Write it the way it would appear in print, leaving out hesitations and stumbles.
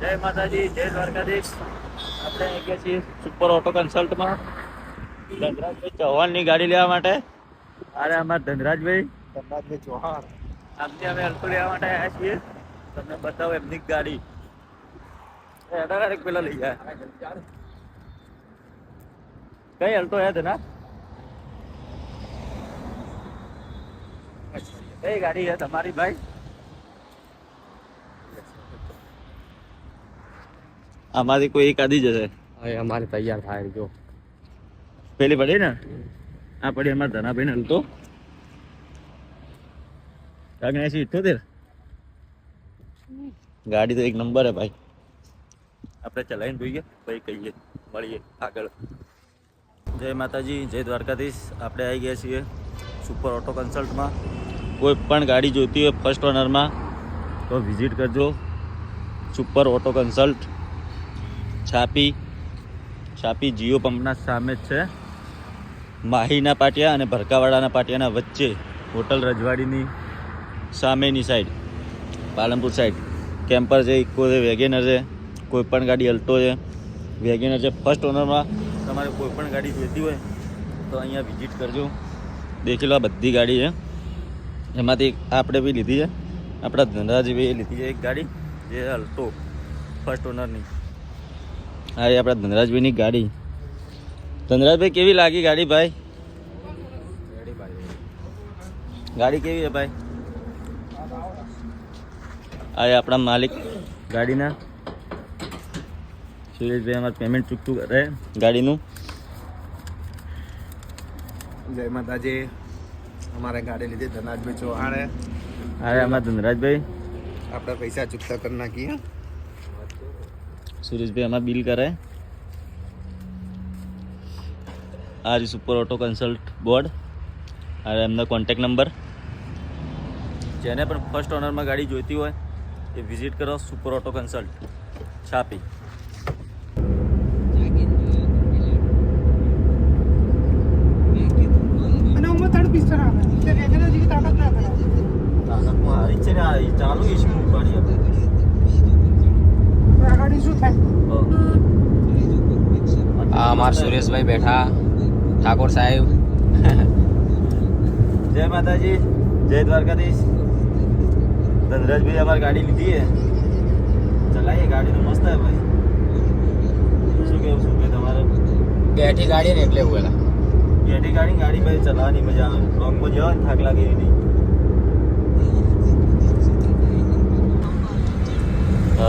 જય માતાજી, જય દ્વારકાધીશ. આપણે અહીં ગયા છીએ સુપર ઓટો કન્સલ્ટમાં ધનરાજભાઈ ચૌહાણની ગાડી લેવા માટે. અરે અમારા ધનરાજભાઈ ચૌહાણ આમની અમે અલ્ટો લેવા માટે આવ્યા છીએ. તમને બતાવો એમની ગાડી. પેલા લઈ જાય કઈ અલ્ટો હે ધના? કઈ ગાડી છે તમારી ભાઈ? આમાંથી કોઈ એક આધી જશે. અમારે તૈયાર થાય જો પેલી પડી ને આ પડી અમારા ધનાભાઈ ને હલતો 78 ગાડી તો એક નંબર હે ભાઈ. આપણે ચલાવીને જોઈએ ભાઈ, કહીએ મળીએ આગળ. જય માતાજી, જય દ્વારકાધીશ. આપણે આવી ગયા છીએ સુપર ઓટો કન્સલ્ટમાં. કોઈ પણ ગાડી જોઈતી હોય ફર્સ્ટ ઓનરમાં તો વિઝિટ કરજો. સુપર ઓટો કન્સલ્ટ છાપી જીઓ પંપના સામે જ છે. માહીના પાટિયા અને ભરકાવાડાના પાટિયાના વચ્ચે હોટલ રજવાડીની સામેની સાઈડ પાલનપુર સાઈડ કેમ્પર છે, ઇકો છે, વેગેનર છે, કોઈ પણ ગાડી અલ્ટો છે, વેગેનર છે. ફર્સ્ટ ઓનરમાં તમારે કોઈ પણ ગાડી જોઈતી હોય તો અહીંયા વિઝિટ કરજો. દેખી લો આ બધી ગાડી છે. એમાંથી આપણે બી લીધી છે, આપણા ધનરાજભાઈએ લીધી છે એક ગાડી જે અલ્ટો ફર્સ્ટ ઓનરની. હા એ આપણા ધનરાજભાઈની ગાડી. ધનરાજભાઈ કેવી લાગી ગાડી ભાઈ? ગાડી કેવી છે ભાઈ? આ આપણા માલિક ગાડીના સુરેશભાઈ અમારે પેમેન્ટ ચૂકતું કરે ગાડીનું. જય માતાજી. અમારે ગાડી લીધી ધનરાજભાઈ ચૌહાણે. અરે અમારા ધનરાજભાઈ આપણે પૈસા ચૂકતા કરી નાખીએ. સુરેશભાઈ અમારે બિલ કરે. આ સુપર ઓટો કન્સલ્ટ બોર્ડ અને એમનો કોન્ટેક્ટ નંબર. જેને પણ ફર્સ્ટ ઓનરમાં ગાડી જોઈતી હોય એ વિઝિટ કરો સુપર ઓટો કન્સલ્ટ છાપી. તાકાતમાં હારી છે ને આ ચાલુ ઇસ્યુ ઉપાડી આ અમાર સુરેશભાઈ બેઠા, ઠાકોર સાહેબ. જય માતાજી, જય દ્વારકાધીશ. ધનરાજભાઈ અમારી ગાડી લીધી છે, ચલાવીએ. ગાડી તો મસ્ત હે ભાઈ. શું કે તમારે? બેઠી ગાડી ને એટલે ઉભેલા ગાડી ભાઈ ચલાવવાની મજા આવે. બ્લોકમાં જવા ને થાક લાગે એવી નહીં.